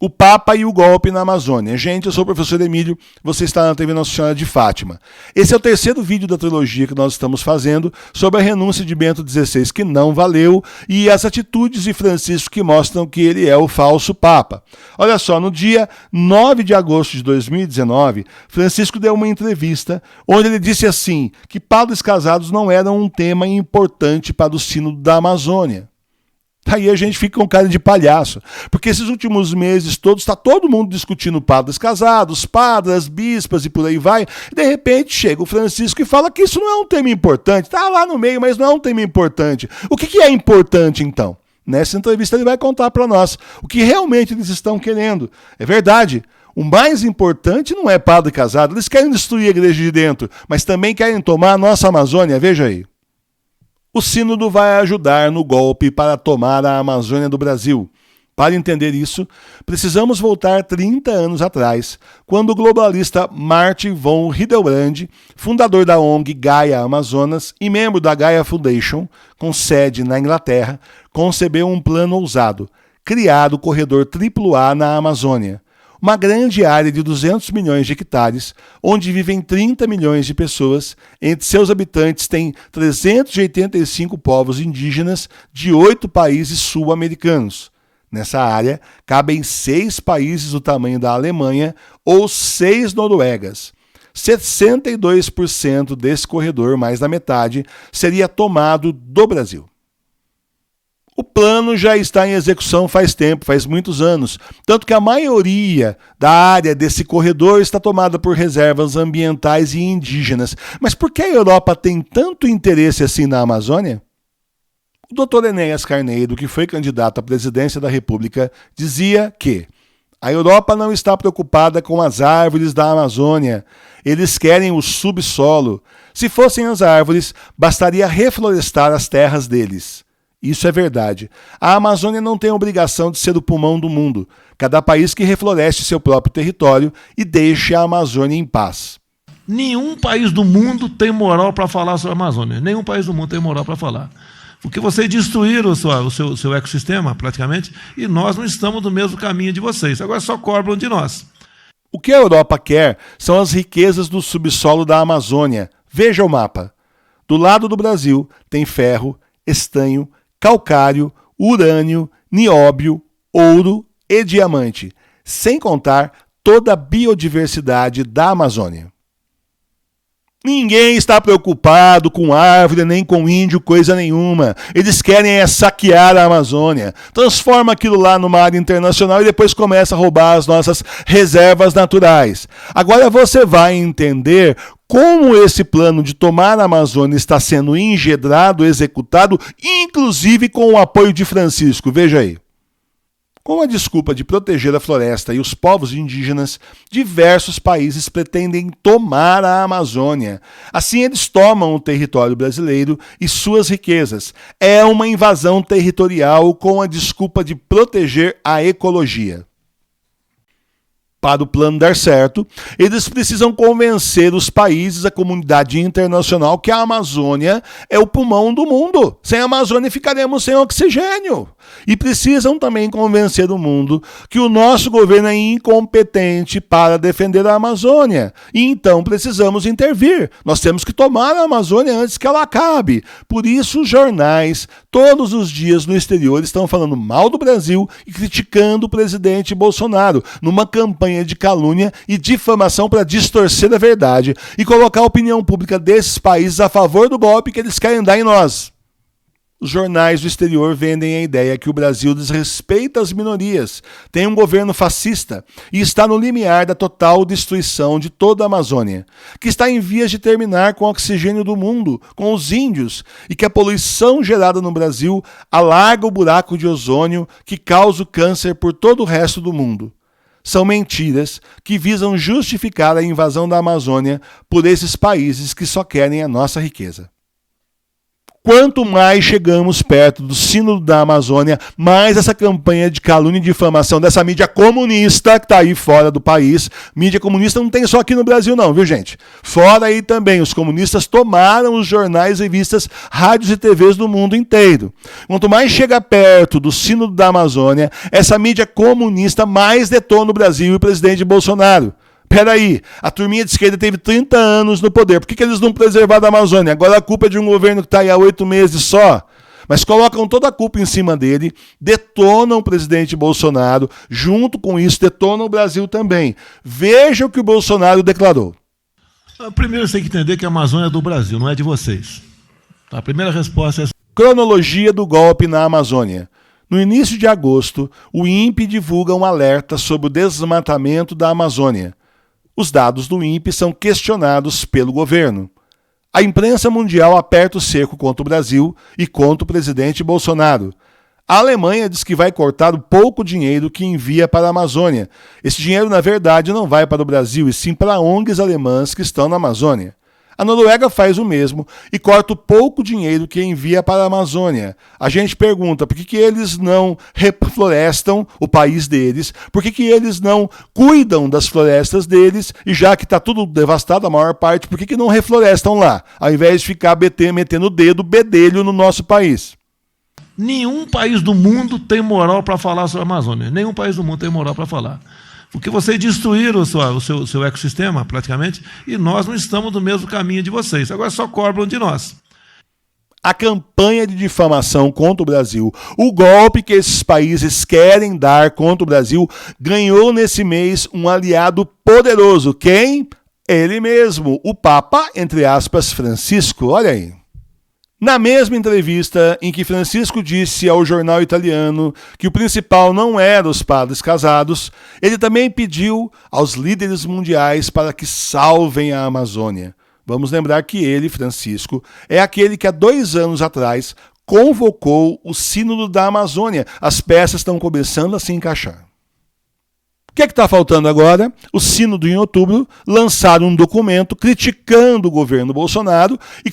O Papa e o golpe na Amazônia. Gente, eu sou o professor Emílio, você está na TV Nossa Senhora de Fátima. Esse é o terceiro vídeo da trilogia que nós estamos fazendo sobre a renúncia de Bento XVI, que não valeu, e as atitudes de Francisco que mostram que ele é o falso Papa. Olha só, no dia 9 de agosto de 2019, Francisco deu uma entrevista onde ele disse assim, que padres casados não eram um tema importante para o Sínodo da Amazônia. Aí a gente fica com cara de palhaço, porque esses últimos meses todos está todo mundo discutindo padres casados, padres, bispas e por aí vai, e de repente chega o Francisco e fala que isso não é um tema importante, está lá no meio, mas não é um tema importante. O que é importante então? Nessa entrevista ele vai contar para nós o que realmente eles estão querendo. É verdade, o mais importante não é padre casado, eles querem destruir a igreja de dentro, mas também querem tomar a nossa Amazônia, veja aí. O Sínodo vai ajudar no golpe para tomar a Amazônia do Brasil. Para entender isso, precisamos voltar 30 anos atrás, quando o globalista Martin von Hildebrand, fundador da ONG Gaia Amazonas e membro da Gaia Foundation, com sede na Inglaterra, concebeu um plano ousado, criar o corredor AAA na Amazônia. Uma grande área de 200 milhões de hectares, onde vivem 30 milhões de pessoas. Entre seus habitantes tem 385 povos indígenas de 8 países sul-americanos. Nessa área, cabem 6 países do tamanho da Alemanha ou 6 Noruegas. 62% desse corredor, mais da metade, seria tomado do Brasil. O plano já está em execução faz tempo, faz muitos anos, tanto que a maioria da área desse corredor está tomada por reservas ambientais e indígenas. Mas por que a Europa tem tanto interesse assim na Amazônia? O Dr. Enéas Carneiro, que foi candidato à presidência da República, dizia que a Europa não está preocupada com as árvores da Amazônia, eles querem o subsolo. Se fossem as árvores, bastaria reflorestar as terras deles. Isso é verdade. A Amazônia não tem a obrigação de ser o pulmão do mundo. Cada país que refloreste seu próprio território e deixe a Amazônia em paz. Nenhum país do mundo tem moral para falar sobre a Amazônia. Nenhum país do mundo tem moral para falar. Porque vocês destruíram o seu ecossistema, praticamente, e nós não estamos no mesmo caminho de vocês. Agora só cobram de nós. O que a Europa quer são as riquezas do subsolo da Amazônia. Veja o mapa. Do lado do Brasil tem ferro, estanho, calcário, urânio, nióbio, ouro e diamante, sem contar toda a biodiversidade da Amazônia. Ninguém está preocupado com árvore nem com índio, coisa nenhuma. Eles querem saquear a Amazônia. Transforma aquilo lá numa área internacional e depois começa a roubar as nossas reservas naturais. Agora você vai entender como esse plano de tomar a Amazônia está sendo engendrado, executado, inclusive com o apoio de Francisco. Veja aí. Com a desculpa de proteger a floresta e os povos indígenas, diversos países pretendem tomar a Amazônia. Assim, eles tomam o território brasileiro e suas riquezas. É uma invasão territorial com a desculpa de proteger a ecologia. Para o plano dar certo, eles precisam convencer os países, a comunidade internacional, que a Amazônia é o pulmão do mundo. Sem a Amazônia ficaremos sem oxigênio. E precisam também convencer o mundo que o nosso governo é incompetente para defender a Amazônia. E então precisamos intervir. Nós temos que tomar a Amazônia antes que ela acabe. Por isso os jornais, todos os dias no exterior, estão falando mal do Brasil e criticando o presidente Bolsonaro, numa campanha de calúnia e difamação para distorcer a verdade e colocar a opinião pública desses países a favor do golpe que eles querem dar em nós. Os jornais do exterior vendem a ideia que o Brasil desrespeita as minorias, tem um governo fascista e está no limiar da total destruição de toda a Amazônia, que está em vias de terminar com o oxigênio do mundo, com os índios, e que a poluição gerada no Brasil alarga o buraco de ozônio que causa o câncer por todo o resto do mundo. São mentiras que visam justificar a invasão da Amazônia por esses países que só querem a nossa riqueza. Quanto mais chegamos perto do sínodo da Amazônia, mais essa campanha de calúnia e difamação dessa mídia comunista que está aí fora do país. Mídia comunista não tem só aqui no Brasil não, viu gente? Fora aí também, os comunistas tomaram os jornais, revistas, rádios e TVs do mundo inteiro. Quanto mais chega perto do sínodo da Amazônia, essa mídia comunista mais detona o Brasil e o presidente Bolsonaro. Peraí, a turminha de esquerda teve 30 anos no poder. Por que eles não preservaram a Amazônia? Agora a culpa é de um governo que está aí há 8 meses só. Mas colocam toda a culpa em cima dele, detonam o presidente Bolsonaro, junto com isso detonam o Brasil também. Veja o que o Bolsonaro declarou. Primeiro você tem que entender que a Amazônia é do Brasil, não é de vocês. A primeira resposta é essa. Cronologia do golpe na Amazônia. No início de agosto, o INPE divulga um alerta sobre o desmatamento da Amazônia. Os dados do INPE são questionados pelo governo. A imprensa mundial aperta o cerco contra o Brasil e contra o presidente Bolsonaro. A Alemanha diz que vai cortar o pouco dinheiro que envia para a Amazônia. Esse dinheiro, na verdade, não vai para o Brasil, e sim para ONGs alemãs que estão na Amazônia. A Noruega faz o mesmo e corta o pouco dinheiro que envia para a Amazônia. A gente pergunta por que eles não reflorestam o país deles, por que eles não cuidam das florestas deles, e já que está tudo devastado, a maior parte, por que não reflorestam lá, ao invés de ficar metendo o dedo bedelho no nosso país? Nenhum país do mundo tem moral para falar sobre a Amazônia. Nenhum país do mundo tem moral para falar. Porque vocês destruíram o seu ecossistema, praticamente, e nós não estamos no mesmo caminho de vocês. Agora só cobram de nós. A campanha de difamação contra o Brasil, o golpe que esses países querem dar contra o Brasil, ganhou nesse mês um aliado poderoso. Quem? Ele mesmo, o Papa, entre aspas, Francisco. Olha aí. Na mesma entrevista em que Francisco disse ao jornal italiano que o principal não era os padres casados, ele também pediu aos líderes mundiais para que salvem a Amazônia. Vamos lembrar que ele, Francisco, é aquele que há 2 anos atrás convocou o Sínodo da Amazônia. As peças estão começando a se encaixar. O que está faltando agora? O Sínodo, em outubro, lançaram um documento criticando o governo Bolsonaro e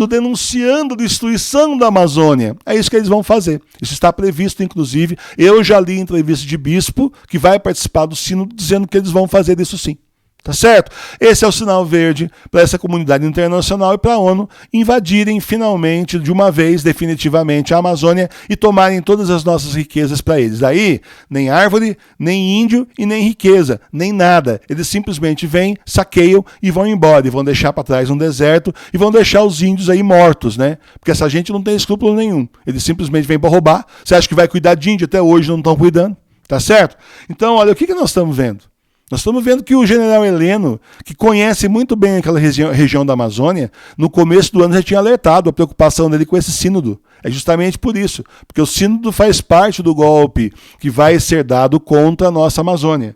denunciando a destruição da Amazônia. É isso que eles vão fazer. Isso está previsto, inclusive. Eu já li entrevista de bispo que vai participar do Sínodo dizendo que eles vão fazer isso sim. Tá certo? Esse é o sinal verde para essa comunidade internacional e para a ONU invadirem finalmente, de uma vez, definitivamente, a Amazônia e tomarem todas as nossas riquezas para eles. Daí, nem árvore, nem índio e nem riqueza, nem nada. Eles simplesmente vêm, saqueiam e vão embora. E vão deixar para trás um deserto e vão deixar os índios aí mortos, né? Porque essa gente não tem escrúpulo nenhum. Eles simplesmente vêm para roubar. Você acha que vai cuidar de índio? Até hoje não estão cuidando. Tá certo? Então, olha, o que nós estamos vendo? Nós estamos vendo que o general Heleno, que conhece muito bem aquela região da Amazônia, no começo do ano já tinha alertado a preocupação dele com esse sínodo. É justamente por isso, porque o sínodo faz parte do golpe que vai ser dado contra a nossa Amazônia.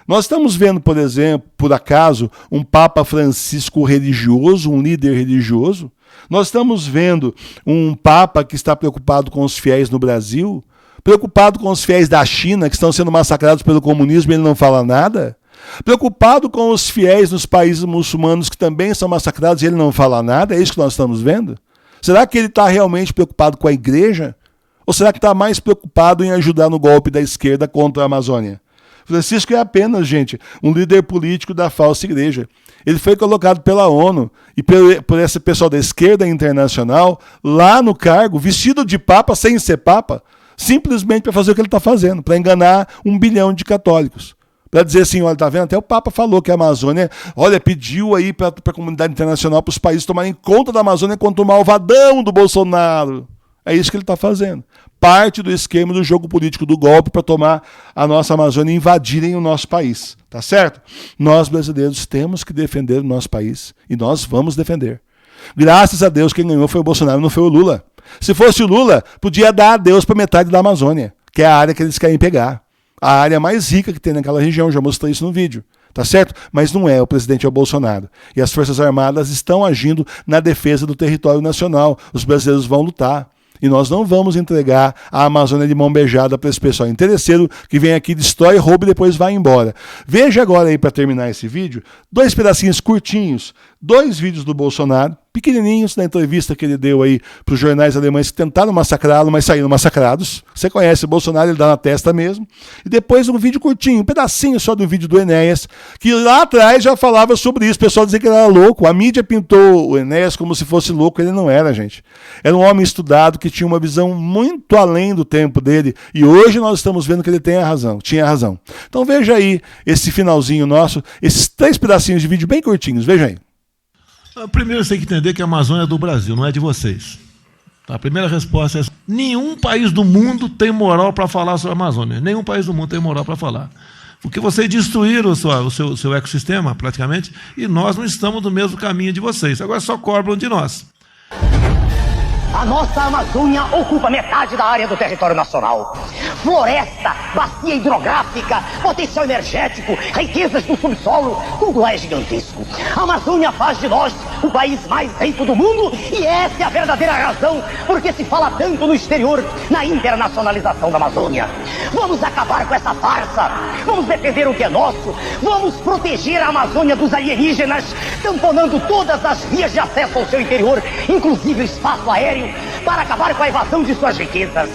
Nós estamos vendo, por exemplo, por acaso, um Papa Francisco religioso, um líder religioso. Nós estamos vendo um Papa que está preocupado com os fiéis no Brasil, preocupado com os fiéis da China que estão sendo massacrados pelo comunismo e ele não fala nada. Preocupado com os fiéis nos países muçulmanos que também são massacrados e ele não fala nada? É isso que nós estamos vendo? Será que ele está realmente preocupado com a igreja? Ou será que está mais preocupado em ajudar no golpe da esquerda contra a Amazônia? Francisco é apenas, gente, um líder político da falsa igreja. Ele foi colocado pela ONU e por esse pessoal da esquerda internacional lá no cargo, vestido de papa sem ser papa, simplesmente para fazer o que ele está fazendo, para enganar 1 bilhão de católicos. Para dizer assim, olha, tá vendo? Até o Papa falou que a Amazônia, olha, pediu aí para a comunidade internacional, para os países tomarem conta da Amazônia contra o malvadão do Bolsonaro. É isso que ele está fazendo. Parte do esquema do jogo político do golpe para tomar a nossa Amazônia e invadirem o nosso país. Tá certo? Nós, brasileiros, temos que defender o nosso país e nós vamos defender. Graças a Deus, quem ganhou foi o Bolsonaro, não foi o Lula. Se fosse o Lula, podia dar adeus para metade da Amazônia, que é a área que eles querem pegar. A área mais rica que tem naquela região, já mostrei isso no vídeo. Tá certo? Mas não é, o presidente é o Bolsonaro. E as Forças Armadas estão agindo na defesa do território nacional. Os brasileiros vão lutar. E nós não vamos entregar a Amazônia de mão beijada para esse pessoal interesseiro que vem aqui, destrói, rouba e depois vai embora. Veja agora aí, para terminar esse vídeo, 2 pedacinhos curtinhos 2 vídeos do Bolsonaro, pequenininhos, na entrevista que ele deu aí para os jornais alemães que tentaram massacrá-lo, mas saíram massacrados. Você conhece o Bolsonaro, ele dá na testa mesmo. E depois um vídeo curtinho, um pedacinho só do vídeo do Enéas, que lá atrás já falava sobre isso. O pessoal dizia que ele era louco. A mídia pintou o Enéas como se fosse louco. Ele não era, gente. Era um homem estudado que tinha uma visão muito além do tempo dele. E hoje nós estamos vendo que ele tinha razão. Então veja aí esse finalzinho nosso, esses 3 pedacinhos de vídeo bem curtinhos. Veja aí. Primeiro você tem que entender que a Amazônia é do Brasil, não é de vocês. A primeira resposta é essa. Nenhum país do mundo tem moral para falar sobre a Amazônia. Nenhum país do mundo tem moral para falar. Porque vocês destruíram o seu ecossistema, praticamente, e nós não estamos no mesmo caminho de vocês. Agora só cobram de nós. A nossa Amazônia ocupa metade da área do território nacional. Floresta, bacia hidrográfica, potencial energético, riquezas do subsolo, tudo é gigantesco. A Amazônia faz de nós o país mais rico do mundo e essa é a verdadeira razão porque se fala tanto no exterior na internacionalização da Amazônia. Vamos acabar com essa farsa, vamos defender o que é nosso, vamos proteger a Amazônia dos alienígenas, tamponando todas as vias de acesso ao seu interior, inclusive o espaço aéreo, para acabar com a evasão de suas riquezas.